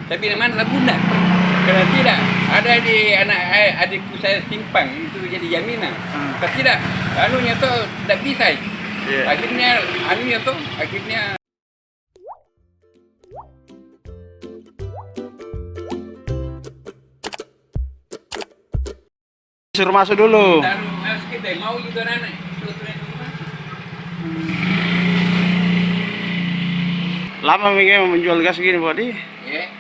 Tapi mana bunda? Karena tidak ada di anak adikku saya simpang itu jadi jaminan. Kalau tidak, anunya tuh tidak bisa. Akhirnya anunya tuh akhirnya suruh masuk dulu. taruh mas kita mau juga anak. Lama memang menjual gas gini Pak Di? Ya,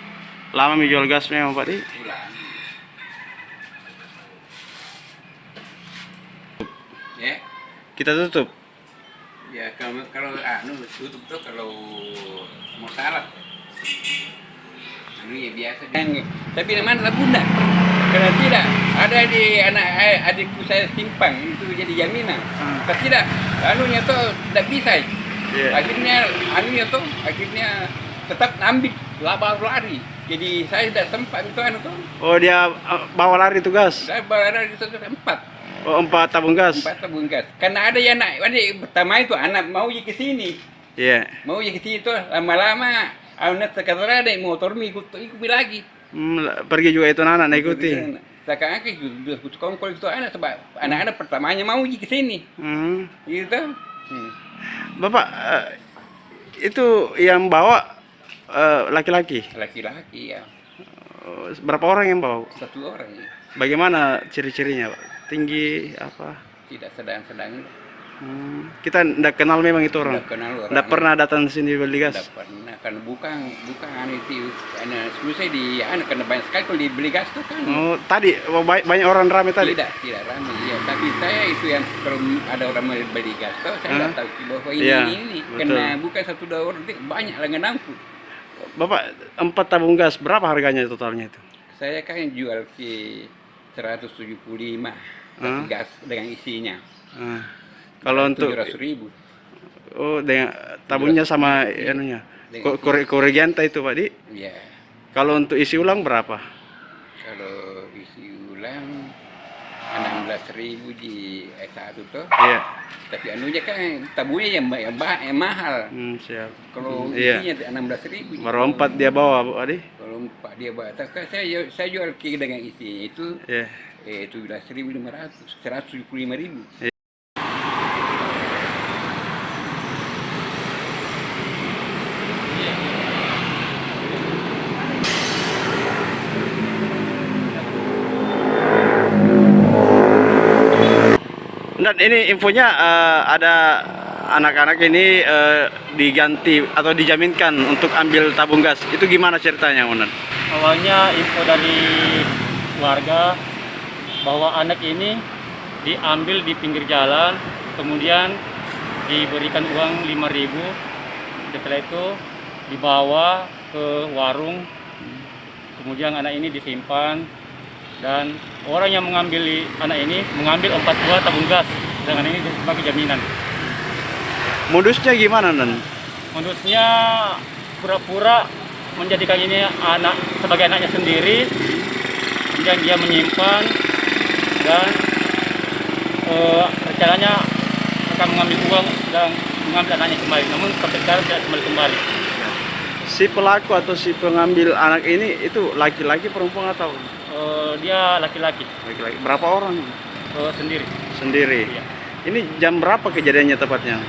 Lama menjual gas memang Pak Di? pulang. Ya, Kita tutup. ya kalau anu tutup tuh kalau mau salat. Anu ya biasa. Tapi mana bunda? Karena tidak ada di anak adikku saya simpang itu jadi jaminan. Kalau tidak, anunya tuh tidak bisa. Akhirnya anunya tuh akhirnya tetap ambil lari. Jadi saya tidak sempat itu anu tuh. Oh dia bawa lari tugas. Saya bawa itu empat. Oh 4 tabung gas. Empat tabung gas. Karena ada yang adik pertama itu anak mau ke sini. Iya. Mau ke sini tuh lama-lama anak sekarang ada motor ikut lagi. Pergi juga itu anak ikuti. Sekarang ikut kongkol itu anak sebab anak-anak pertamanya mau ke sini. Gitu. Bapak itu yang bawa laki-laki? Laki-laki ya. Berapa orang yang bawa? Satu orang ya. Bagaimana ciri-cirinya Pak? Tinggi apa? Tidak sedang-sedang. Kita tidak kenal memang itu orang. Tidak kenal orang. Tidak pernah datang sini beli gas. Tidak pernah. Karena bukan itu. Karena susah di karena banyak sekali kalau dibeli gas tuh kan. Oh, tadi banyak orang ramai tadi. Tidak ramai. Ya, tapi saya itu yang kalau ada orang mau beli gas tuh saya nggak tahu bahwa ini Iya, ini. betul. Karena bukan satu dua orang, banyak langgananku. Bapak 4 tabung gas berapa harganya totalnya itu? Saya kan jual ke 175 tapi gas dengan isinya. Kalau untuk 700.000. oh dengan tabungnya sama anunya. Koregianta itu Pak Di. Iya. Kalau untuk isi ulang berapa? Kalau isi ulang 16.000 di S1 tuh. Iya. Tapi anunya kan tabungnya yang mahal. Siap. Kalau Iya. isinya 16.000. Baru 4 dia bawa Pak Di. Kalau 4 dia bawa. Saya jual ke dengan isinya itu Iya. 17.500, 175.000. Dan ini infonya ada anak-anak ini diganti atau dijaminkan untuk ambil tabung gas. Itu gimana ceritanya, Monan? Awalnya info dari warga bahwa anak ini diambil di pinggir jalan, kemudian diberikan uang 5.000. Setelah itu dibawa ke warung, kemudian anak ini disimpan, dan orang yang mengambil anak ini mengambil 4 buah tabung gas dengan ini sebagai jaminan. Modusnya gimana, Nan? Modusnya pura-pura menjadikan ini anak sebagai anaknya sendiri, kemudian dia menyimpan dan rencananya akan mengambil uang dan mengambil anaknya kembali, namun sampai sekarang tidak kembali. Si pelaku atau si pengambil anak ini itu laki-laki perempuan atau? Dia laki-laki. Laki-laki. Berapa orang? Sendiri. Sendiri. Iya. Ini jam berapa kejadiannya tepatnya?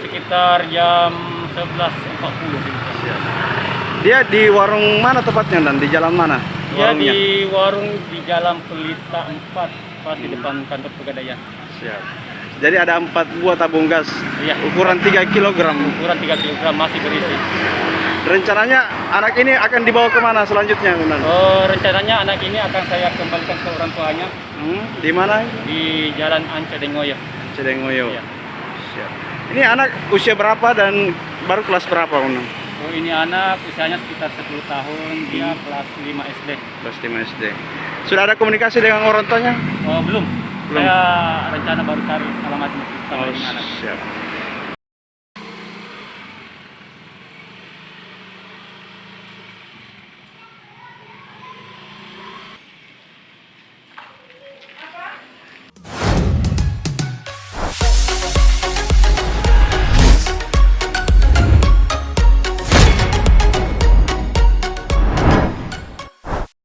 Sekitar jam 11.40. Dia di warung mana tepatnya, dan di jalan mana? Dia Warungnya? di warung di Jalan Pelita 4, pas di depan kantor Pegadaian. Siap. Jadi ada 4 buah tabung gas. Iya. Ukuran 3 kg. Ukuran 3 kg masih berisi. Rencananya anak ini akan dibawa kemana selanjutnya, Nan? Rencananya anak ini akan saya kembalikan ke orang tuanya Di mana? di Jalan Ancedengoyo. Cedengoyo. Iya. Siap. Ini anak usia berapa dan baru kelas berapa, Nan? Ini anak usianya sekitar 10 tahun, dia kelas 5 SD. Kelas 5 SD. Sudah ada komunikasi dengan orang tuanya? Belum. Belum. Saya rencana baru cari alamat sama ini anak. Siap.